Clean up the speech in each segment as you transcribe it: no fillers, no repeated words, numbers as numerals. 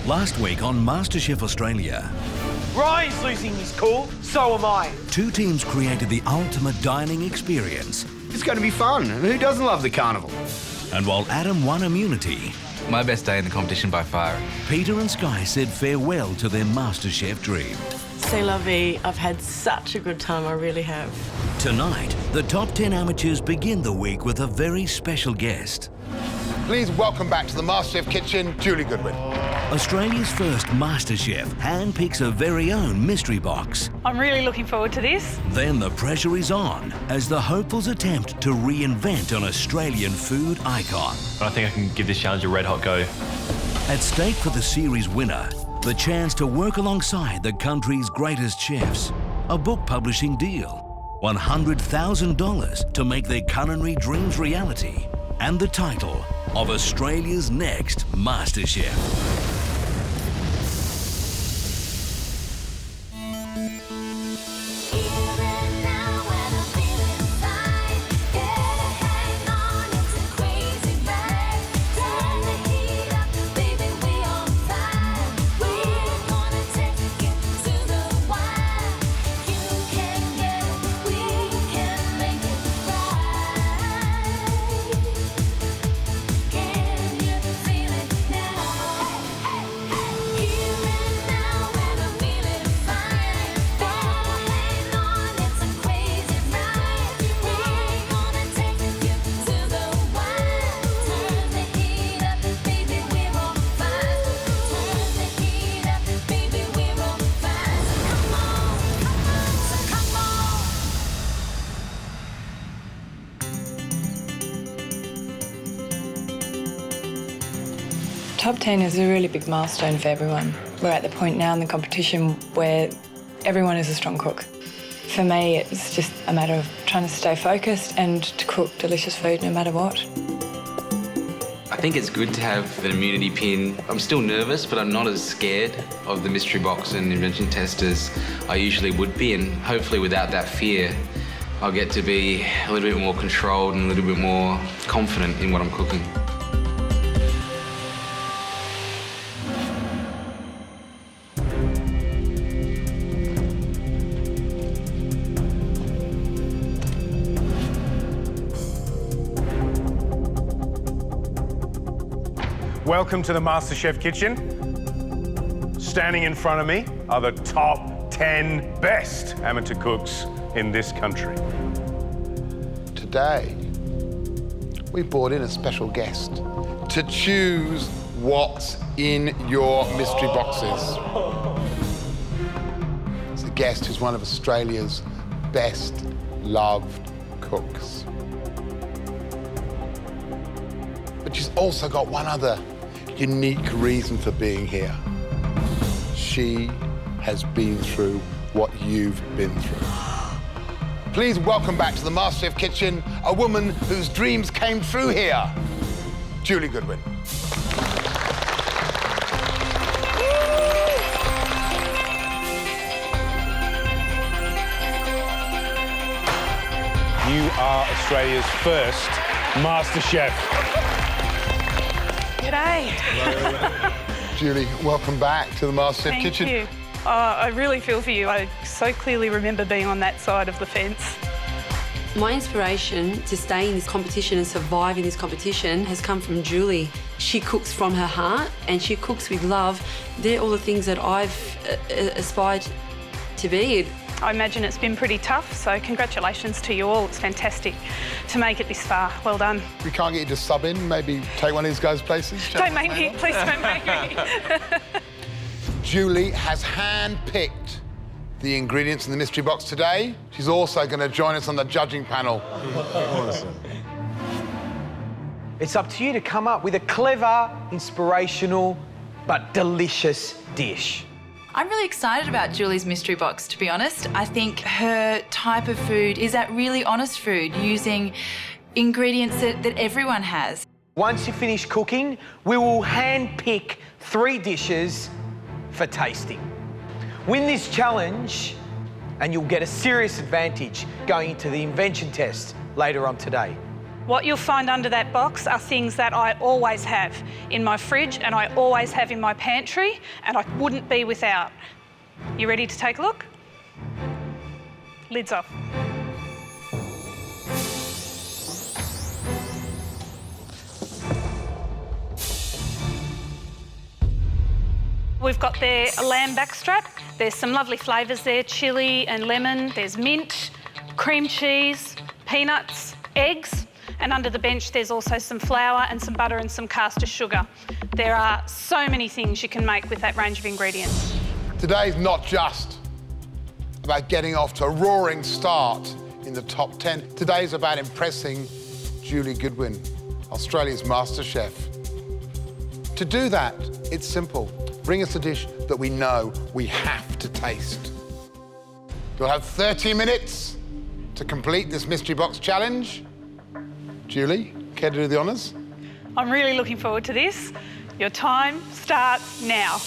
Last week on MasterChef Australia, Ryan's losing his cool, so am I. two teams created the ultimate dining experience. It's going to be fun. Who doesn't love the carnival? And while Adam won immunity, My best day in the competition by far. Peter and Skye said farewell to their MasterChef dream. C'est la vie. I've had such a good time, I really have. Tonight, the top 10 amateurs begin the week with a very special guest. Please welcome back to the MasterChef kitchen, Julie Goodwin. Australia's first MasterChef handpicks her very own mystery box. I'm really looking forward to this. Then the pressure is on as the hopefuls attempt to reinvent an Australian food icon. I think I can give this challenge a red-hot go. At stake for the series winner, the chance to work alongside the country's greatest chefs, a book publishing deal, $100,000 to make their culinary dreams reality, and the title of Australia's next MasterChef. Top 10 is a really big milestone for everyone. We're at the point now in the competition where everyone is a strong cook. For me, it's just a matter of trying to stay focused and to cook delicious food no matter what. I think it's good to have an immunity pin. I'm still nervous, but I'm not as scared of the mystery box and invention test as I usually would be, and hopefully without that fear, I'll get to be a little bit more controlled and a little bit more confident in what I'm cooking. Welcome to the MasterChef kitchen. Standing in front of me are the top 10 best amateur cooks in this country. Today, we brought in a special guest to choose what's in your mystery boxes. It's a guest who's one of Australia's best loved cooks. But she's also got one other unique reason for being here. She has been through what you've been through. Please welcome back to the MasterChef kitchen a woman whose dreams came true here, Julie Goodwin. You are Australia's first MasterChef. G'day. Julie, welcome back to the MasterChef kitchen. Thank you. I really feel for you. I so clearly remember being on that side of the fence. My inspiration to stay in this competition and survive in this competition has come from Julie. She cooks from her heart and she cooks with love. They're all the things that I've aspired to be. I imagine it's been pretty tough, so congratulations to you all. It's fantastic to make it this far. Well done. We can't get you to sub in, maybe take one of these guys' places? Don't make me, please don't make me. Julie has hand-picked the ingredients in the mystery box today. She's also going to join us on the judging panel. Awesome. It's up to you to come up with a clever, inspirational, but delicious dish. I'm really excited about Julie's mystery box, to be honest. I think her type of food is that really honest food, using ingredients that everyone has. Once you finish cooking, we will hand-pick 3 dishes for tasting. Win this challenge and you'll get a serious advantage going into the Invention test later on today. What you'll find under that box are things that I always have in my fridge and I always have in my pantry and I wouldn't be without. You ready to take a look? Lids off. We've got there a lamb backstrap. There's some lovely flavours there, chilli and lemon. There's mint, cream cheese, peanuts, eggs. And under the bench, there's also some flour and some butter and some caster sugar. There are so many things you can make with that range of ingredients. Today's not just about getting off to a roaring start in the top 10. Today's about impressing Julie Goodwin, Australia's MasterChef. To do that, it's simple. Bring us a dish that we know we have to taste. You'll have 30 minutes to complete this mystery box challenge. Julie, care to do the honours? I'm really looking forward to this. Your time starts now.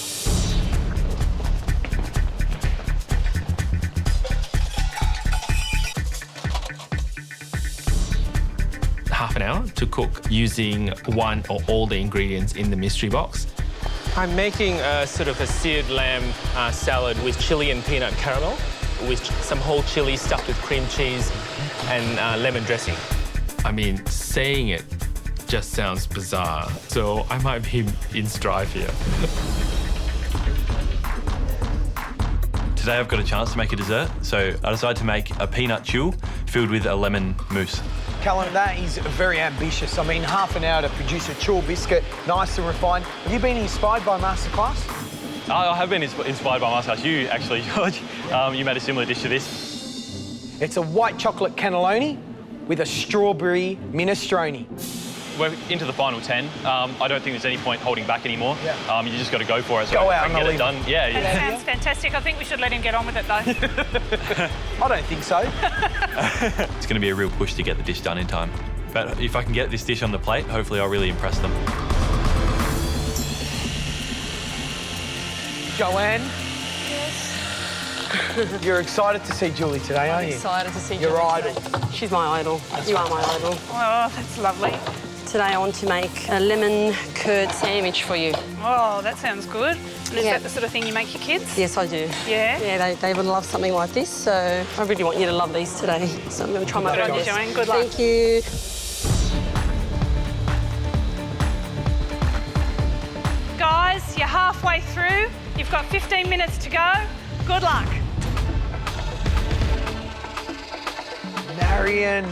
Half an hour to cook using one or all the ingredients in the mystery box. I'm making a sort of a seared lamb salad with chili and peanut caramel, with some whole chili stuffed with cream cheese and lemon dressing. I mean, saying it just sounds bizarre, so I might be in strife here. Today I've got a chance to make a dessert, so I decided to make a peanut choux filled with a lemon mousse. Callum, that is very ambitious. I mean, half an hour to produce a choux biscuit, nice and refined. Have you been inspired by MasterClass? I have been inspired by MasterClass. You, actually, George, you made a similar dish to this. It's a white chocolate cannelloni with a strawberry minestrone. We're into the final 10. I don't think there's any point holding back anymore. Yeah. You just got to go for it. So go out and get it done. Yeah. That sounds fantastic. I think we should let him get on with it, though. I don't think so. It's going to be a real push to get the dish done in time. But if I can get this dish on the plate, hopefully I'll really impress them. Joanne? You're excited to see Julie today, aren't you? I'm excited to see Your Julie idol. today. She's my idol. You are my idol. Oh, that's lovely. Today I want to make a lemon curd sandwich for you. Oh, that sounds good. And is that the sort of thing you make your kids? Yes, I do. Yeah? Yeah, they would love something like this, so I really want you to love these today. So I'm going to try my Good on you, best. Joanne. Good luck. Thank you. Guys, you're halfway through. You've got 15 minutes to go. Good luck. Marion.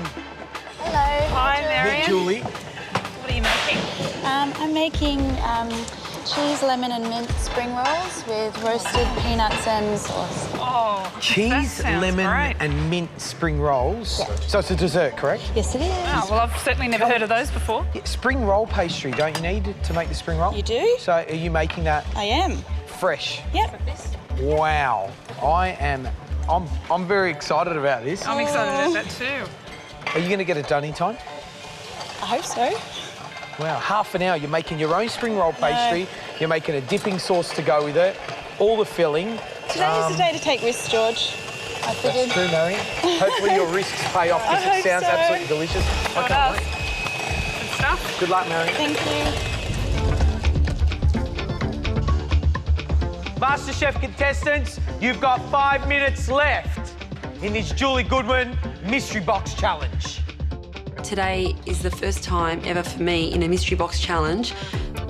Hello. Hi, Marion. Meet Julie. What are you making? I'm making cheese, lemon and mint spring rolls with roasted peanuts and sauce. Oh, Cheese, lemon and mint spring rolls. Yeah. So it's a dessert, correct? Yes, it is. Oh, well, I've certainly never heard of those before. Yeah, spring roll pastry, don't you need to make the spring roll? You do? So are you making that? I am. Fresh? Yep. Wow. I'm very excited about this. I'm excited about that too. Are you going to get it done in time? I hope so. Wow, half an hour. You're making your own spring roll pastry. You're making a dipping sauce to go with it. All the filling. Today is the day to take risks, George. I figured. That's true, Marion. Hopefully your risks pay off because it sounds absolutely delicious. I can't wait. Good stuff. Good luck, Marion. Thank you. MasterChef contestants, you've got 5 minutes left in this Julie Goodwin Mystery Box Challenge. Today is the first time ever for me in a mystery box challenge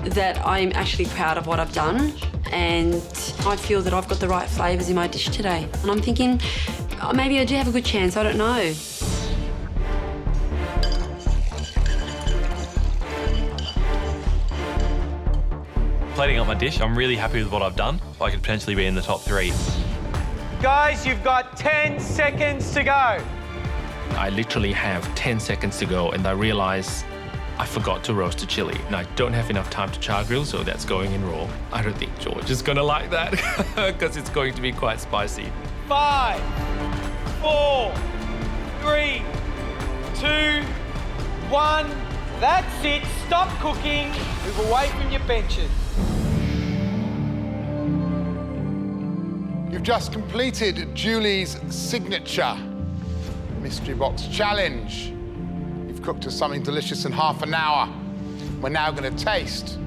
that I'm actually proud of what I've done, and I feel that I've got the right flavours in my dish today. And I'm thinking, maybe I do have a good chance, I don't know. Plating up my dish, I'm really happy with what I've done. I could potentially be in the top 3. Guys, you've got 10 seconds to go. I literally have 10 seconds to go and I realise I forgot to roast the chili. And I don't have enough time to char grill, so that's going in raw. I don't think George is going to like that because it's going to be quite spicy. 5, 4, 3, 2, 1. That's it. Stop cooking. Move away from your benches. You've just completed Julie's signature mystery box challenge. You've cooked to something delicious in half an hour. We're now going to taste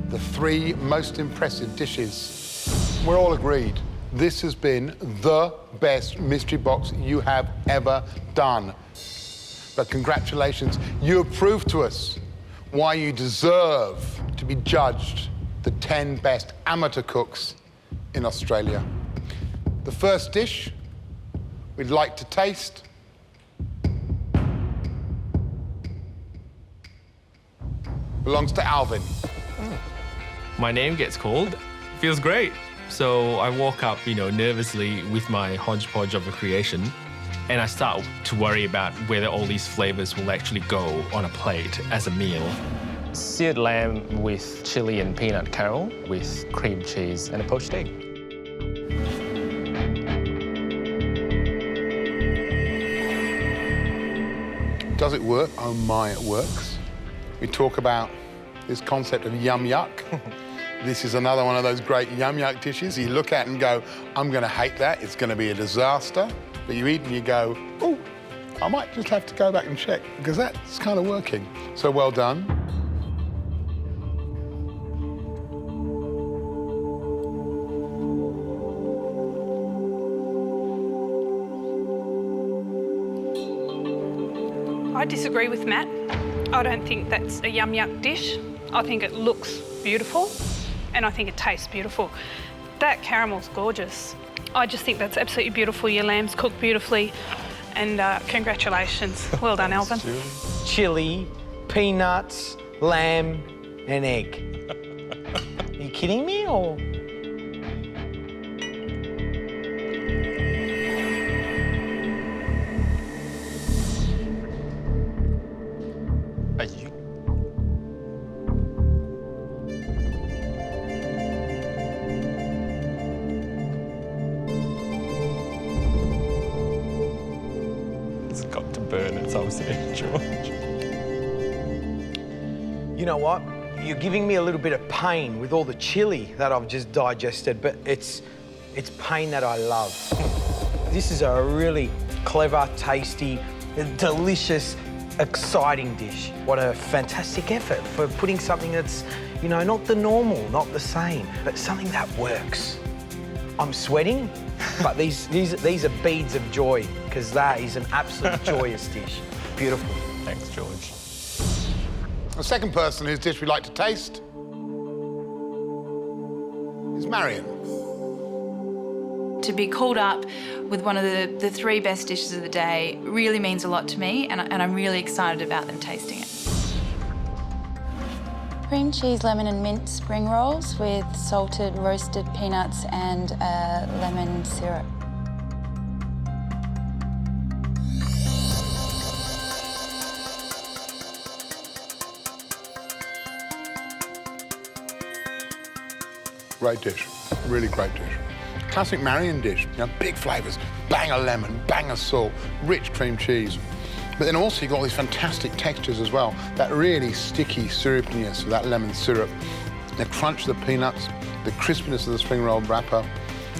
the 3 most impressive dishes. We're all agreed this has been the best mystery box you have ever done. But congratulations, you have proved to us why you deserve to be judged the 10 best amateur cooks in Australia. The first dish we'd like to taste belongs to Alvin. My name gets called. Feels great. So I walk up, nervously with my hodgepodge of a creation, and I start to worry about whether all these flavors will actually go on a plate as a meal. Seared lamb with chili and peanut caramel with cream cheese and a poached egg. Does it work? Oh my, it works. We talk about this concept of yum yuck. This is another one of those great yum yuck dishes you look at and go, I'm going to hate that, it's going to be a disaster. But you eat and you go, oh, I might just have to go back and check, because that's kind of working. So well done. I disagree with Matt. I don't think that's a yum yuck dish. I think it looks beautiful and I think it tastes beautiful. That caramel's gorgeous. I just think that's absolutely beautiful. Your lamb's cooked beautifully and congratulations. Well done, Alvin. Chili, peanuts, lamb and egg. Are you kidding me or? Are you? It's got to burn at some stage, George. You know what? You're giving me a little bit of pain with all the chili that I've just digested, but it's pain that I love. This is a really clever, tasty, delicious, exciting dish. What a fantastic effort for putting something that's, not the normal, not the same, but something that works. I'm sweating, but these are beads of joy, because that is an absolute joyous dish. Beautiful. Thanks, George. The second person whose dish we'd like to taste is Marion. To be called up with one of the 3 best dishes of the day really means a lot to me, and I'm really excited about them tasting it. Cream cheese, lemon and mint spring rolls with salted roasted peanuts and lemon syrup. Great dish, really great dish. Classic Marion dish, big flavours, bang of lemon, bang of salt, rich cream cheese. But then also you've got all these fantastic textures as well. That really sticky syrupiness of that lemon syrup, the crunch of the peanuts, the crispiness of the spring roll wrapper,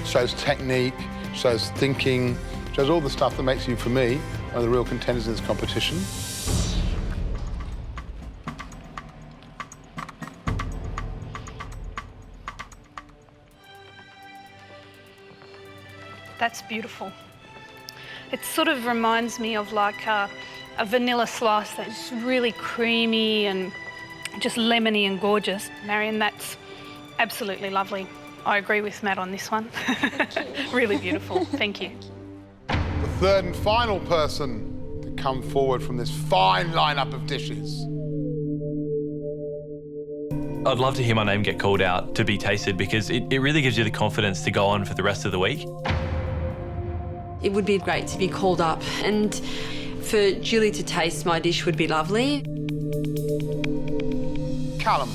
shows technique, shows thinking, shows all the stuff that makes you, for me, one of the real contenders in this competition. That's beautiful. It sort of reminds me of like a vanilla slice that's really creamy and just lemony and gorgeous. Marion, that's absolutely lovely. I agree with Matt on this one. Really beautiful. Thank you. The third and final person to come forward from this fine lineup of dishes. I'd love to hear my name get called out to be tasted, because it really gives you the confidence to go on for the rest of the week. It would be great to be called up, and for Julie to taste my dish would be lovely. Callum.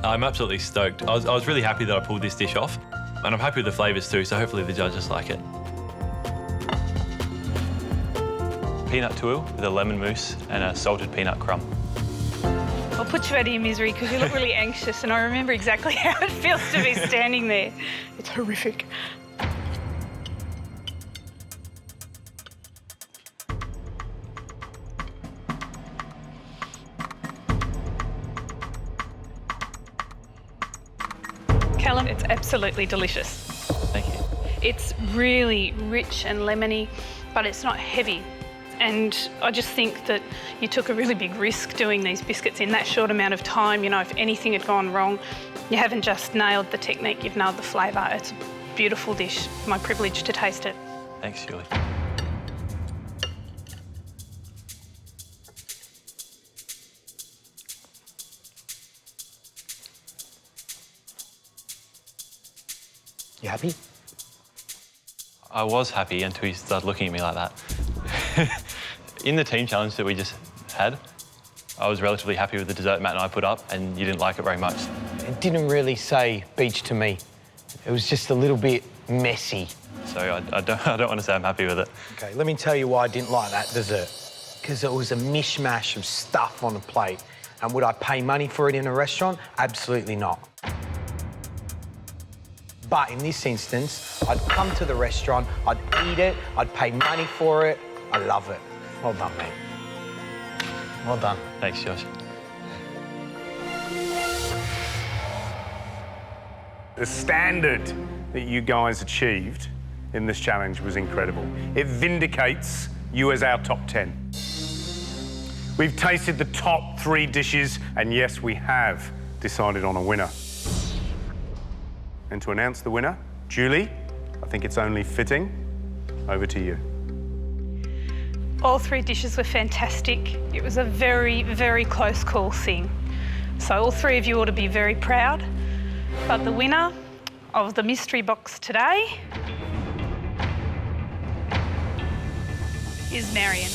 I'm absolutely stoked. I was really happy that I pulled this dish off, and I'm happy with the flavours too, so hopefully the judges like it. Peanut tuile with a lemon mousse and a salted peanut crumb. I'll put you out of your misery because you look really anxious, and I remember exactly how it feels to be standing there. It's horrific. Callum, it's absolutely delicious. Thank you. It's really rich and lemony, but it's not heavy. And I just think that you took a really big risk doing these biscuits in that short amount of time. You know, if anything had gone wrong, you haven't just nailed the technique, you've nailed the flavour. It's a beautiful dish. My privilege to taste it. Thanks, Julie. You happy? I was happy until he started looking at me like that. In the team challenge that we just had, I was relatively happy with the dessert Matt and I put up, and you didn't like it very much. It didn't really say beach to me. It was just a little bit messy. So I don't want to say I'm happy with it. Okay, let me tell you why I didn't like that dessert. Because it was a mishmash of stuff on a plate. And would I pay money for it in a restaurant? Absolutely not. But in this instance, I'd come to the restaurant, I'd eat it, I'd pay money for it. I love it. Well done, mate. Well done. Thanks, Josh. The standard that you guys achieved in this challenge was incredible. It vindicates you as our top 10. We've tasted the top 3 dishes, and yes, we have decided on a winner. And to announce the winner, Julie, I think it's only fitting. Over to you. All 3 dishes were fantastic. It was a very, very close call thing. So all 3 of you ought to be very proud. But the winner of the mystery box today is Marion.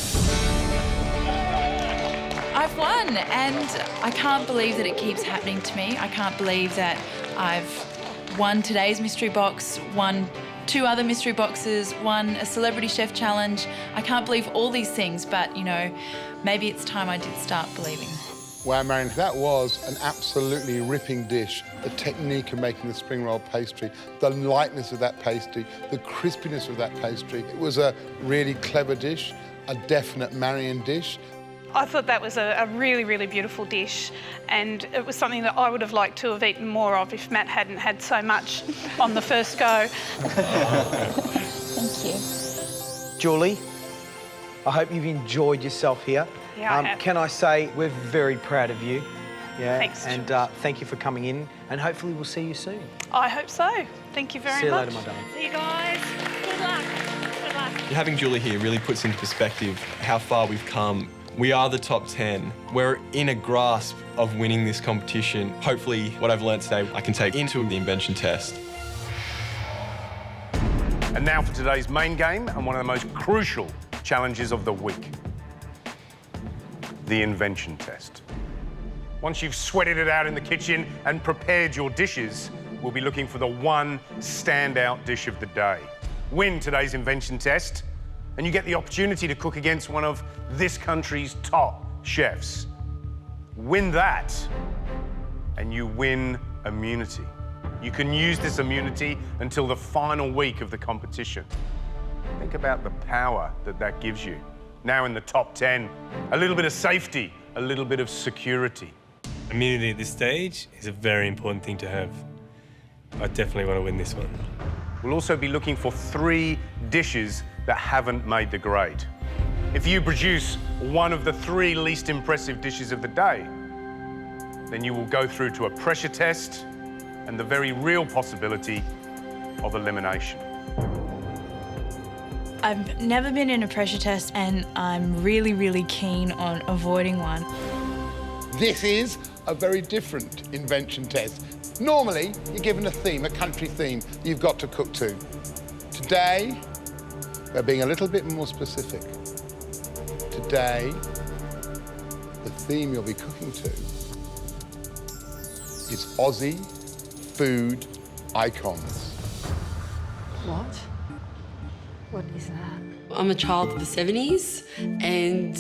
I've won, and I can't believe that it keeps happening to me. I can't believe that I've won today's mystery box, won 2 other mystery boxes, won a celebrity chef challenge. I can't believe all these things, but, you know, maybe it's time I did start believing. Wow, Marion, that was an absolutely ripping dish. The technique of making the spring roll pastry, the lightness of that pastry, the crispiness of that pastry. It was a really clever dish, a definite Marion dish. I thought that was a really, really beautiful dish, and it was something that I would have liked to have eaten more of if Matt hadn't had so much on the first go. Thank you. Julie, I hope you've enjoyed yourself here. Yeah, I have. Can I say we're very proud of you. Yeah. Thanks. And thank you for coming in, and hopefully we'll see you soon. I hope so. Thank you very much. See you later, my darling. See you guys. Good luck. Good luck. Having Julie here really puts into perspective how far we've come. We are the top 10. We're in a grasp of winning this competition. Hopefully, what I've learned today, I can take into the Invention test. And now for today's main game and one of the most crucial challenges of the week. The Invention test. Once you've sweated it out in the kitchen and prepared your dishes, we'll be looking for the one standout dish of the day. Win today's Invention test, and you get the opportunity to cook against one of this country's top chefs. Win that, and you win immunity. You can use this immunity until the final week of the competition. Think about the power that that gives you. Now in the top 10, a little bit of safety, a little bit of security. Immunity at this stage is a very important thing to have. I definitely want to win this one. We'll also be looking for 3 dishes that haven't made the grade. If you produce one of the 3 least impressive dishes of the day, then you will go through to a pressure test and the very real possibility of elimination. I've never been in a pressure test, and I'm really, really keen on avoiding one. This is a very different Invention test. Normally, you're given a theme, a country theme you've got to cook to. Today, we're being a little bit more specific. Today, the theme you'll be cooking to is Aussie food icons. What? What is that? I'm a child of the 70s, and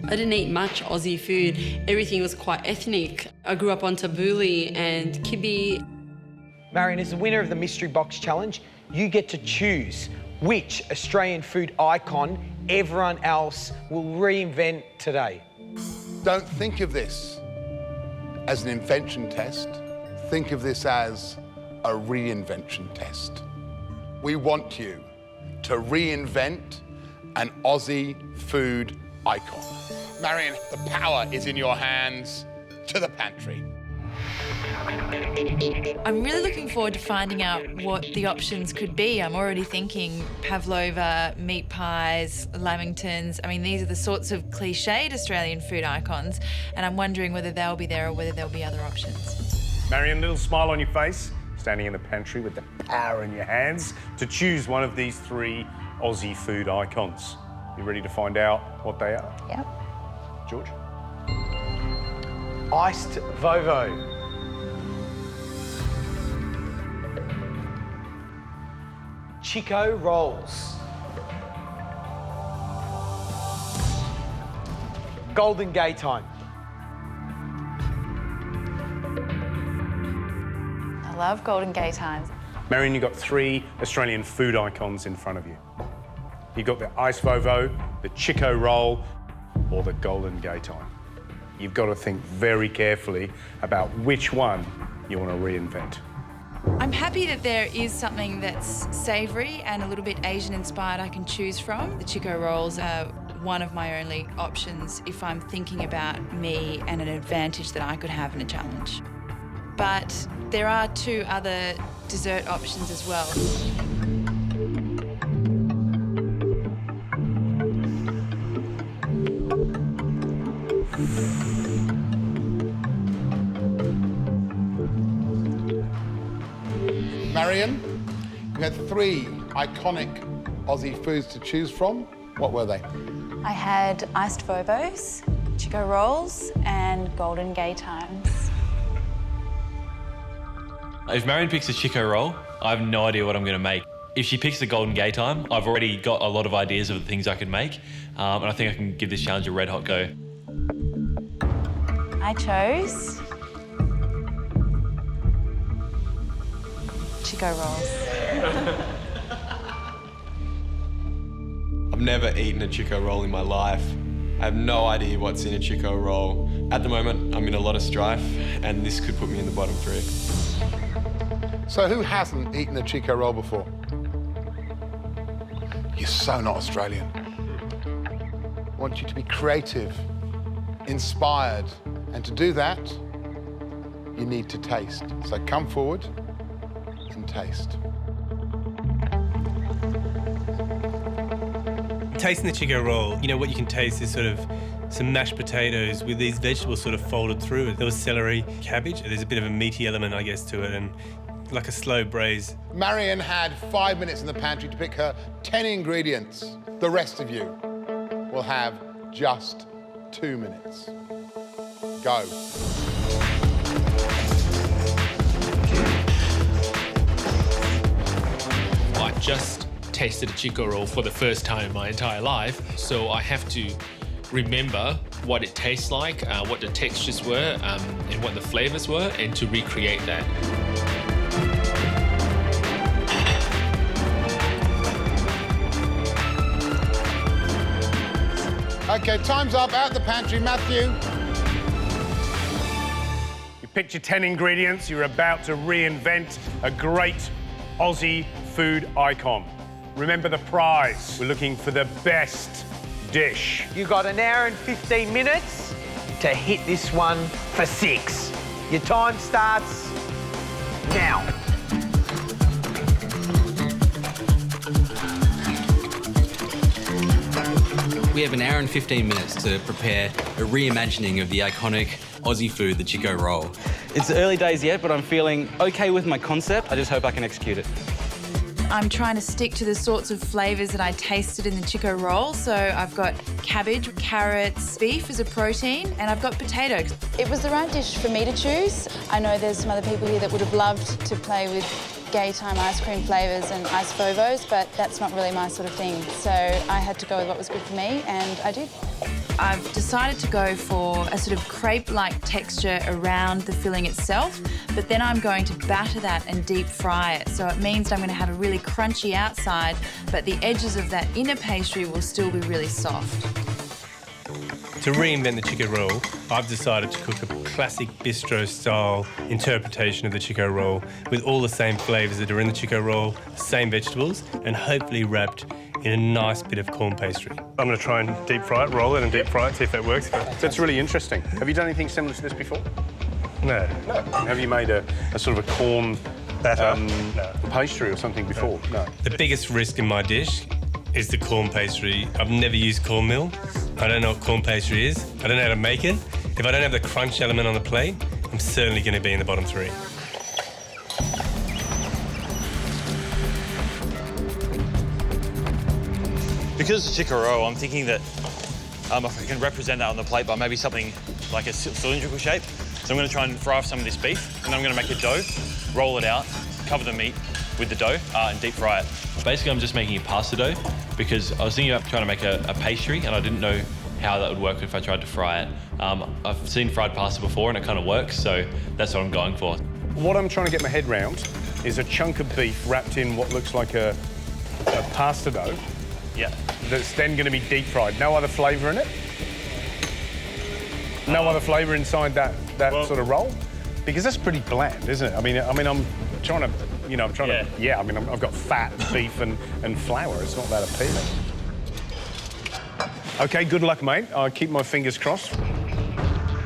I didn't eat much Aussie food. Everything was quite ethnic. I grew up on tabbouleh and kibbe. Marion, as the winner of the Mystery Box Challenge, you get to choose which Australian food icon everyone else will reinvent today. Don't think of this as an invention test. Think of this as a reinvention test. We want you to reinvent an Aussie food icon. Marion, the power is in your hands. To the pantry. I'm really looking forward to finding out what the options could be. I'm already thinking pavlova, meat pies, lamingtons. I mean, these are the sorts of cliched Australian food icons, and I'm wondering whether they'll be there or whether there'll be other options. Marion, little smile on your face, standing in the pantry with the power in your hands to choose one of these 3 Aussie food icons. You ready to find out what they are? Yep. George? Iced vovo. Chico rolls. Golden gaytime. I love golden gaytimes. Marion, you've got 3 Australian food icons in front of you. You've got the iced vovo, the Chico roll, or the golden gaytime. You've got to think very carefully about which one you want to reinvent. I'm happy that there is something that's savoury and a little bit Asian-inspired I can choose from. The Chico rolls are one of my only options if I'm thinking about me and an advantage that I could have in a challenge. But there are 2 other dessert options as well. Marion, you had 3 iconic Aussie foods to choose from. What were they? I had iced vovos, Chico rolls, and golden gaytimes. If Marion picks a Chico roll, I have no idea what I'm going to make. If she picks the golden gaytime, I've already got a lot of ideas of the things I can make, and I think I can give this challenge a red hot go. I chose Chico rolls. I've never eaten a Chico roll in my life. I have no idea what's in a Chico roll. At the moment, I'm in a lot of strife, and this could put me in the bottom 3. So who hasn't eaten a Chico roll before? You're so not Australian. I want you to be creative, inspired, and to do that, you need to taste. So come forward and taste. Tasting the Chico roll, you know, what you can taste is sort of some mashed potatoes with these vegetables sort of folded through it. There was celery, cabbage. There's a bit of a meaty element, I guess, to it, and like a slow braise. Marion had 5 minutes in the pantry to pick her 10 ingredients. The rest of you will have just 2 minutes. Go. I just tasted a Chico roll for the first time in my entire life, so I have to remember what it tastes like, what the textures were, and what the flavors were, and to recreate that. Okay, time's up. Out the pantry, Matthew. You picked your 10 ingredients. You're about to reinvent a great Aussie food icon. Remember the prize. We're looking for the best dish. You got 1 hour and 15 minutes to hit this one for 6. Your time starts now. We have 1 hour and 15 minutes to prepare a reimagining of the iconic Aussie food, the Chico roll. It's early days yet, but I'm feeling okay with my concept. I just hope I can execute it. I'm trying to stick to the sorts of flavours that I tasted in the Chico roll. So I've got cabbage, carrots, beef as a protein, and I've got potatoes. It was the right dish for me to choose. I know there's some other people here that would have loved to play with gaytime ice cream flavours and iced vovos, but that's not really my sort of thing. So I had to go with what was good for me, and I did. I've decided to go for a sort of crepe-like texture around the filling itself, but then I'm going to batter that and deep fry it. So it means I'm going to have a really crunchy outside, but the edges of that inner pastry will still be really soft. To To reinvent the Chico roll, I've decided to cook a classic bistro-style interpretation of the Chico roll with all the same flavours that are in the Chico roll, same vegetables, and hopefully wrapped in a nice bit of corn pastry. I'm going to try and deep fry it, roll it and deep fry it, see if that works. That's really interesting. Have you done anything similar to this before? No. No. Have you made a sort of a corn batter pastry or something before? No. The biggest risk in my dish is the corn pastry. I've never used cornmeal. I don't know what corn pastry is. I don't know how to make it. If I don't have the crunch element on the plate, I'm certainly going to be in the bottom three. Because it's a Chico roll, I'm thinking that if I can represent that on the plate by maybe something like a cylindrical shape. So I'm going to try and fry off some of this beef, and then I'm going to make a dough, roll it out, cover the meat with the dough, and deep fry it. Basically, I'm just making a pasta dough because I was thinking about trying to make a pastry, and I didn't know how that would work if I tried to fry it. I've seen fried pasta before, and it kind of works, so that's what I'm going for. What I'm trying to get my head round is a chunk of beef wrapped in what looks like a pasta dough. Yeah. That's then going to be deep fried. No other flavour in it? No other flavour inside that sort of roll? Because that's pretty bland, isn't it? I mean, I'm trying to, I've got fat, beef and flour. It's not that appealing. OK, good luck, mate. I'll keep my fingers crossed.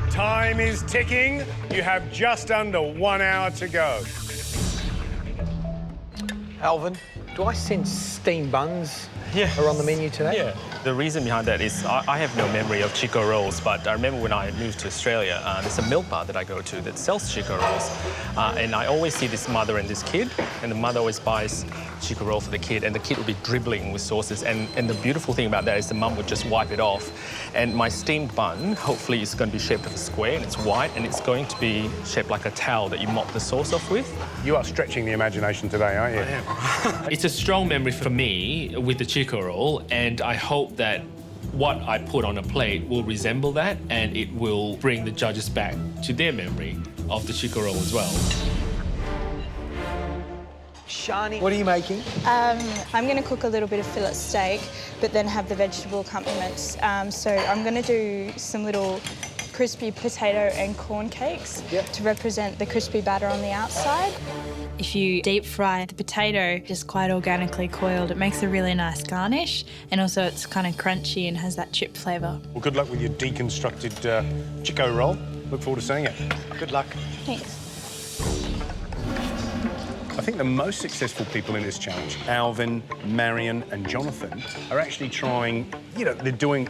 Time is ticking. You have just under 1 hour to go. Alvin, do I sense steamed buns are on the menu today? Yeah. The reason behind that is I have no memory of Chico rolls, but I remember when I moved to Australia, there's a milk bar that I go to that sells Chico rolls. And I always see this mother and this kid, and the mother always buys Chico roll for the kid, and the kid will be dribbling with sauces. And the beautiful thing about that is the mum would just wipe it off. And my steamed bun, hopefully, is going to be shaped like a square, and it's white, and it's going to be shaped like a towel that you mop the sauce off with. You are stretching the imagination today, aren't you? I am. It's a strong memory for me with the Chico roll, and I hope that what I put on a plate will resemble that, and it will bring the judges back to their memory of the Chico roll as well. Shani, what are you making? I'm going to cook a little bit of fillet steak, but then have the vegetable accompaniments. So I'm going to do some little crispy potato and corn cakes to represent the crispy batter on the outside. If you deep fry the potato just quite organically coiled, it makes a really nice garnish, and also it's kind of crunchy and has that chip flavour. Well, good luck with your deconstructed Chico roll. Look forward to seeing it. Good luck. Thanks. I think the most successful people in this challenge, Alvin, Marion and Jonathan, are actually trying, they're doing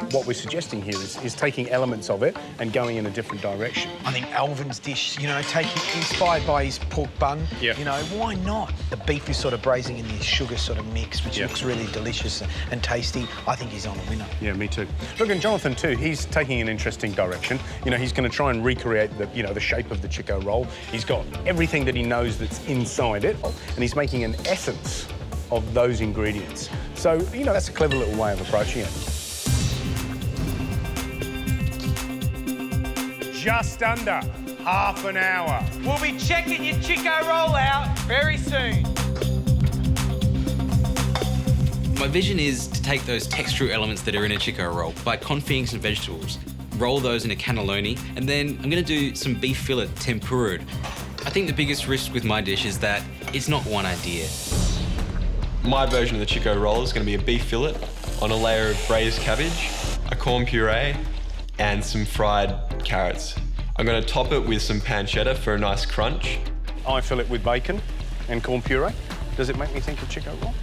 what we're suggesting here is taking elements of it and going in a different direction. I think Alvin's dish, inspired by his pork bun, why not? The beef is sort of braising in this sugar sort of mix, which looks really delicious and tasty. I think he's on a winner. Yeah, me too. Look, and Jonathan too, he's taking an interesting direction. He's going to try and recreate the shape of the Chico roll. He's got everything that he knows that's inside it, and he's making an essence of those ingredients. So, that's a clever little way of approaching it. Just under half an hour. We'll be checking your Chico roll out very soon. My vision is to take those textural elements that are in a Chico roll by confying some vegetables, roll those in a cannelloni, and then I'm going to do some beef fillet tempura. I think the biggest risk with my dish is that it's not one idea. My version of the Chico roll is going to be a beef fillet on a layer of braised cabbage, a corn puree, and some fried carrots. I'm going to top it with some pancetta for a nice crunch. I fill it with bacon and corn puree. Does it make me think of Chico roll?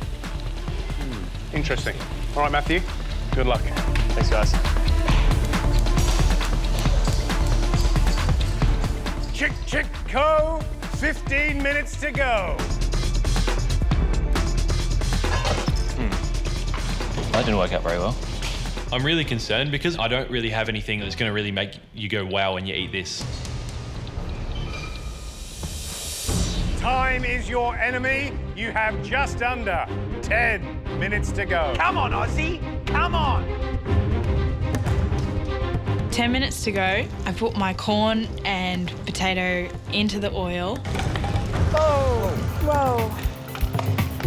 Interesting. All right, Matthew, good luck. Thanks, guys. Chico, 15 minutes to go. That didn't work out very well. I'm really concerned because I don't really have anything that's going to really make you go wow when you eat this. Time is your enemy. You have just under 10 minutes to go. Come on, Aussie, come on. 10 minutes to go. I put my corn and potato into the oil. Whoa.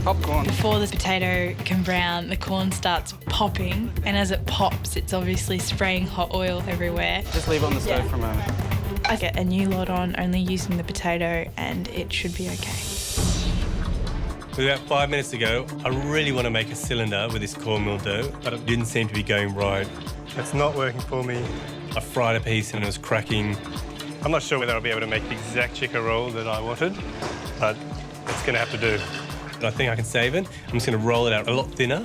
Popcorn. Before the potato can brown, the corn starts popping, and as it pops, it's obviously spraying hot oil everywhere. Just leave it on the stove for a moment. I get a new lot on, only using the potato, and it should be okay. With about 5 minutes to go, I really want to make a cylinder with this cornmeal dough, but it didn't seem to be going right. It's not working for me. I fried a piece and it was cracking. I'm not sure whether I'll be able to make the exact chicken roll that I wanted, but it's going to have to do. But I think I can save it. I'm just going to roll it out a lot thinner,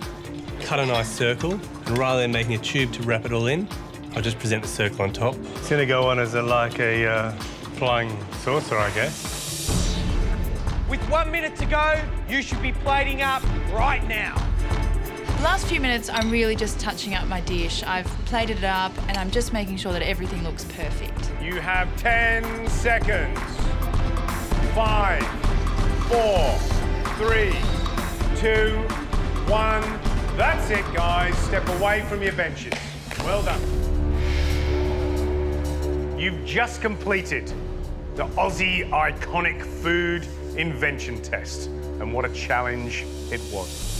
cut a nice circle, and rather than making a tube to wrap it all in, I'll just present the circle on top. It's going to go on as like a flying saucer, I guess. With 1 minute to go, you should be plating up right now. The last few minutes, I'm really just touching up my dish. I've plated it up and I'm just making sure that everything looks perfect. You have 10 seconds. 5, 4, 3, 2, 1. That's it, guys. Step away from your benches. Well done. You've just completed the Aussie iconic food invention test. And what a challenge it was.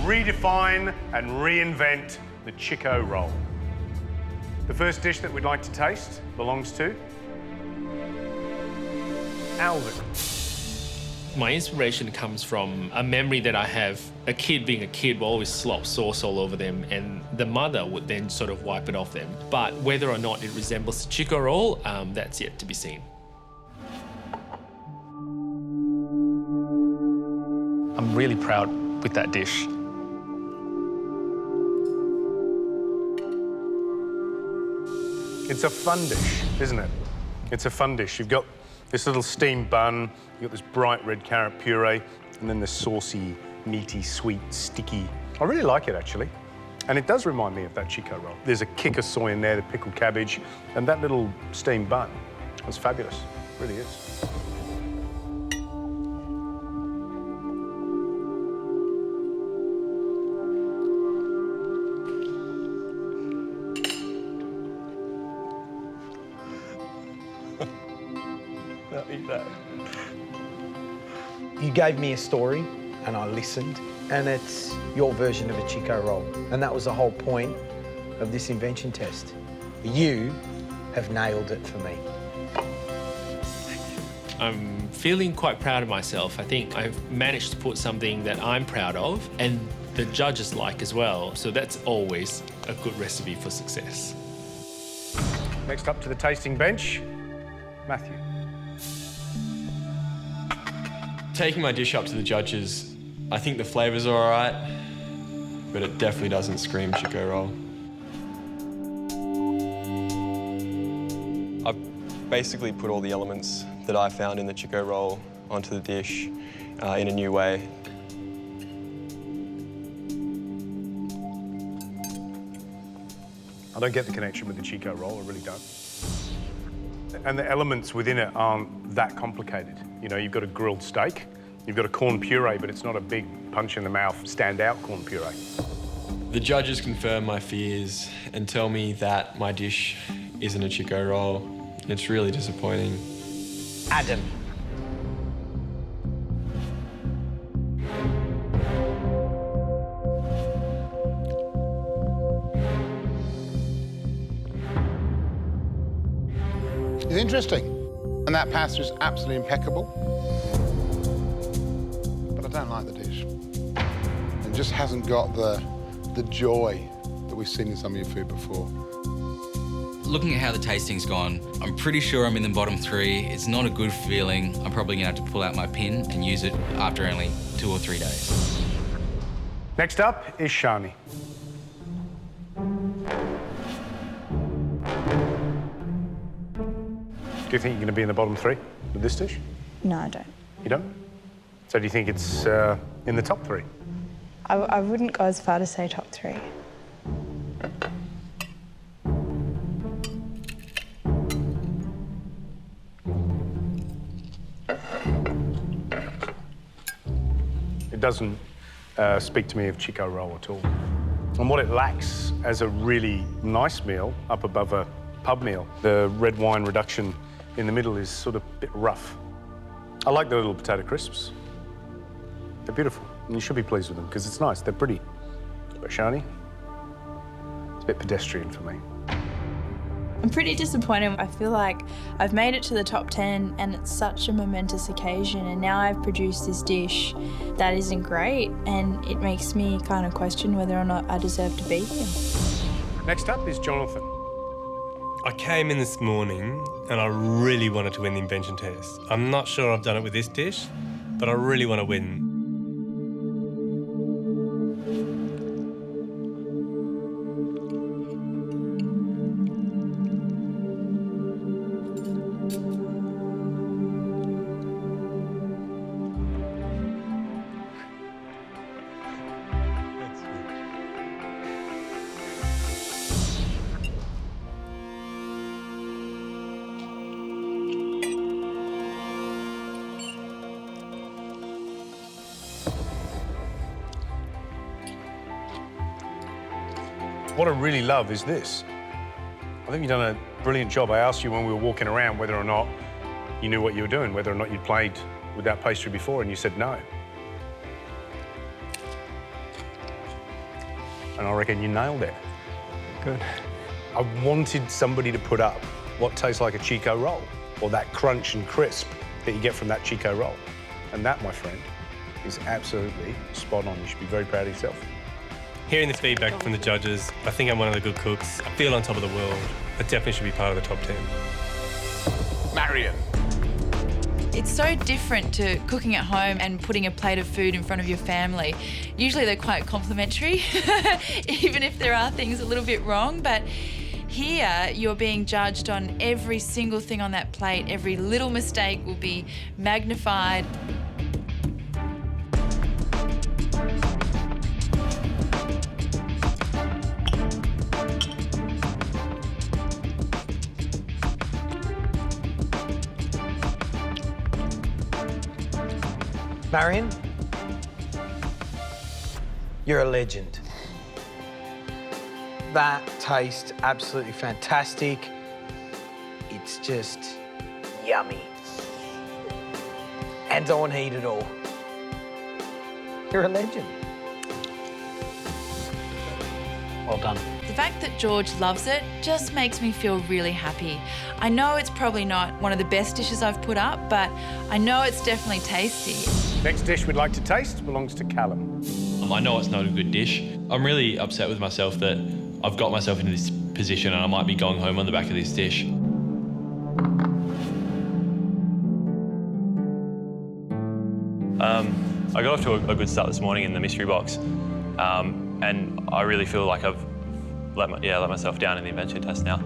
Redefine and reinvent the Chico roll. The first dish that we'd like to taste belongs to Alvin. My inspiration comes from a memory that I have. A kid being a kid will always slop sauce all over them, and the mother would then sort of wipe it off them. But whether or not it resembles the Chico roll, that's yet to be seen. I'm really proud with that dish. It's a fun dish, isn't it? It's a fun dish. You've got this little steamed bun, you've got this bright red carrot puree, and then the saucy, meaty, sweet, sticky. I really like it, actually. And it does remind me of that Chico roll. There's a kick of soy in there, the pickled cabbage, and that little steamed bun. It's fabulous, it really is. Eat that. You gave me a story and I listened, and it's your version of a Chico roll. And that was the whole point of this invention test. You have nailed it for me. I'm feeling quite proud of myself. I think I've managed to put something that I'm proud of and the judges like as well. So that's always a good recipe for success. Next up to the tasting bench, Matthew. Taking my dish up to the judges, I think the flavours are all right, but it definitely doesn't scream Chico roll. I've basically put all the elements that I found in the Chico roll onto the dish in a new way. I don't get the connection with the Chico roll, I really don't. And the elements within it aren't that complicated. You know, you've got a grilled steak, you've got a corn puree, but it's not a big punch in the mouth, stand-out corn puree. The judges confirm my fears and tell me that my dish isn't a Chico roll. It's really disappointing. Adam. It's interesting. And that pasta is absolutely impeccable. But I don't like the dish. It just hasn't got the joy that we've seen in some of your food before. Looking at how the tasting's gone, I'm pretty sure I'm in the bottom 3. It's not a good feeling. I'm probably gonna have to pull out my pin and use it after only 2 or 3 days. Next up is Shani. Do you think you're going to be in the bottom 3 with this dish? No, I don't. You don't? So do you think it's in the top 3? I wouldn't go as far to say top 3. It doesn't speak to me of Chico roll at all. And what it lacks as a really nice meal up above a pub meal, the red wine reduction in the middle is sort of a bit rough. I like the little potato crisps. They're beautiful. And you should be pleased with them, because it's nice. They're pretty. But shiny. It's a bit pedestrian for me. I'm pretty disappointed. I feel like I've made it to the top 10 and it's such a momentous occasion, and now I've produced this dish that isn't great, and it makes me kind of question whether or not I deserve to be here. Next up is Jonathan. I came in this morning and I really wanted to win the Invention test. I'm not sure I've done it with this dish, but I really want to win. What I really love is this. I think you've done a brilliant job. I asked you when we were walking around whether or not you knew what you were doing, whether or not you'd played with that pastry before, and you said no. And I reckon you nailed it. Good. I wanted somebody to put up what tastes like a Chico roll, or that crunch and crisp that you get from that Chico roll. And that, my friend, is absolutely spot on. You should be very proud of yourself. Hearing this feedback from the judges, I think I'm one of the good cooks. I feel on top of the world. I definitely should be part of the top 10. Marion. It's so different to cooking at home and putting a plate of food in front of your family. Usually they're quite complimentary, even if there are things a little bit wrong. But here, you're being judged on every single thing on that plate. Every little mistake will be magnified. Marion, you're a legend. That tastes absolutely fantastic. It's just yummy. And don't eat it all. You're a legend. Well done. The fact that George loves it just makes me feel really happy. I know it's probably not one of the best dishes I've put up, but I know it's definitely tasty. Next dish we'd like to taste belongs to Callum. I know it's not a good dish. I'm really upset with myself that I've got myself into this position and I might be going home on the back of this dish. I got off to a good start this morning in the mystery box, and I really feel like I've let myself down in the Invention test now.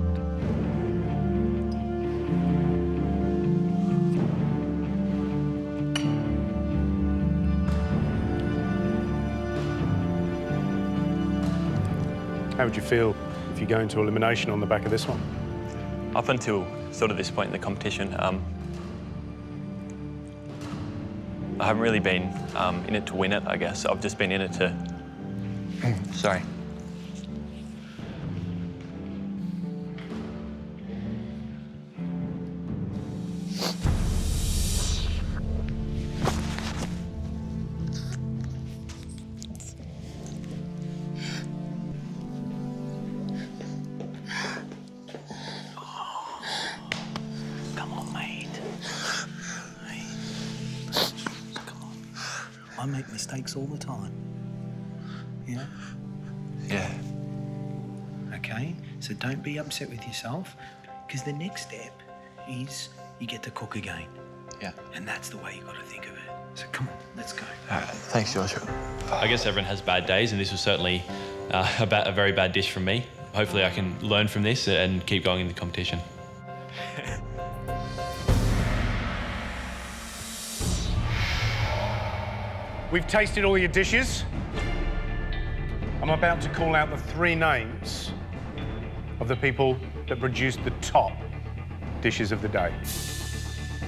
How would you feel if you go into elimination on the back of this one? Up until sort of this point in the competition, I haven't really been in it to win it, I guess. I've just been in it to... Sorry. I make mistakes all the time. Yeah? Yeah. Okay? So don't be upset with yourself, because the next step is you get to cook again. Yeah. And that's the way you got to think of it. So come on, let's go. All right, thanks, Joshua. I guess everyone has bad days, and this was certainly a very bad dish from me. Hopefully I can learn from this and keep going in the competition. We've tasted all your dishes. I'm about to call out the 3 names of the people that produced the top dishes of the day.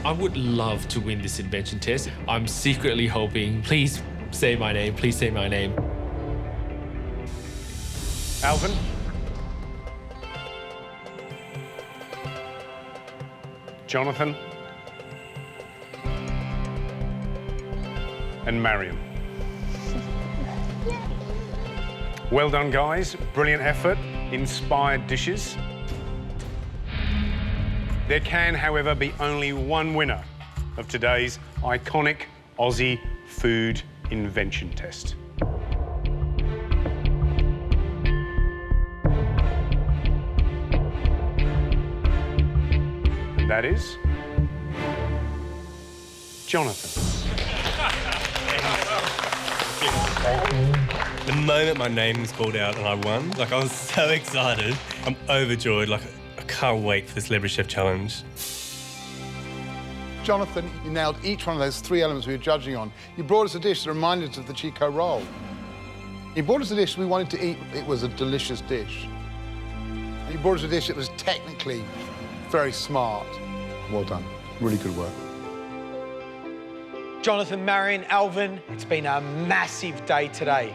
I would love to win this Invention test. I'm secretly hoping, please say my name, please say my name. Alvin? Jonathan? And Marion. Well done, guys. Brilliant effort. Inspired dishes. There can, however, be only one winner of today's iconic Aussie food invention test. And that is Jonathan. The moment my name was called out and I won, like, I was so excited. I'm overjoyed. Like, I can't wait for the Celebrity Chef Challenge. Jonathan, you nailed each one of those 3 elements we were judging on. You brought us a dish that reminded us of the Chico roll. You brought us a dish we wanted to eat. It was a delicious dish. And you brought us a dish that was technically very smart. Well done. Really good work. Jonathan, Marion, Alvin, it's been a massive day today.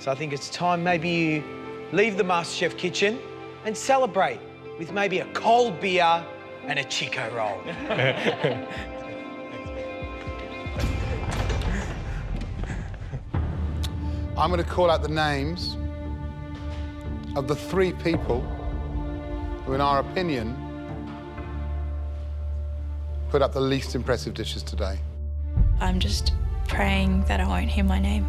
So I think it's time maybe you leave the MasterChef kitchen and celebrate with maybe a cold beer and a Chico roll. I'm going to call out the names of the 3 people who, in our opinion, put up the least impressive dishes today. I'm just praying that I won't hear my name.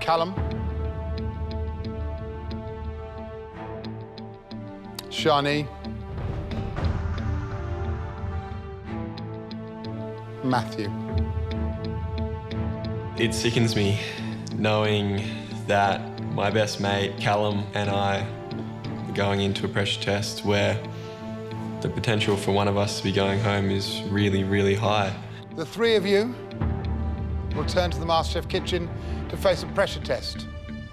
Callum, Shie, Matthew. It sickens me knowing that my best mate, Callum, and I are going into a pressure test where the potential for one of us to be going home is really, really high. The 3 of you will return to the MasterChef kitchen to face a pressure test.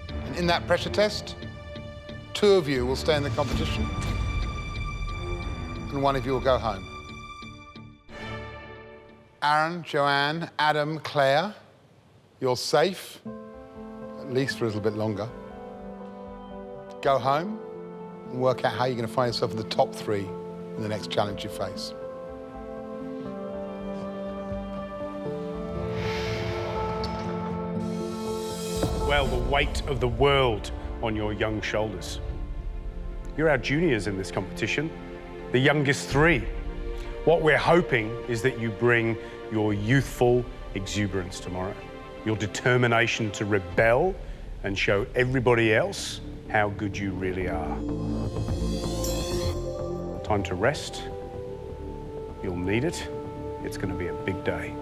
And in that pressure test, 2 of you will stay in the competition and 1 of you will go home. Aaron, Joanne, Adam, Claire, you're safe, at least for a little bit longer. Go home and work out how you're going to find yourself in the top 3 in the next challenge you face. Well, the weight of the world on your young shoulders. You're our juniors in this competition, the youngest 3. What we're hoping is that you bring your youthful exuberance tomorrow, your determination to rebel and show everybody else how good you really are. Time to rest. You'll need it. It's going to be a big day.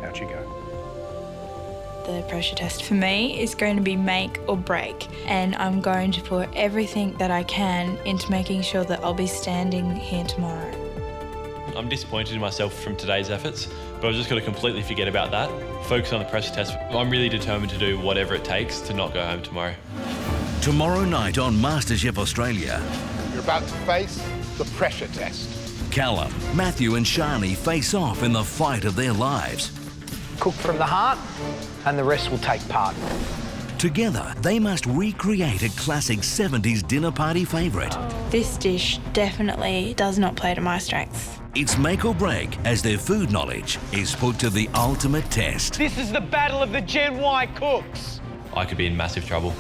Out you go. The pressure test for me is going to be make or break, and I'm going to put everything that I can into making sure that I'll be standing here tomorrow. I'm disappointed in myself from today's efforts, but I've just got to completely forget about that, focus on the pressure test. I'm really determined to do whatever it takes to not go home tomorrow. Tomorrow night on MasterChef Australia. You're about to face the pressure test. Callum, Matthew and Shie face off in the fight of their lives. Cook from the heart and the rest will take part. Together, they must recreate a classic 70s dinner party favourite. This dish definitely does not play to my strengths. It's make or break as their food knowledge is put to the ultimate test. This is the battle of the Gen Y cooks. I could be in massive trouble.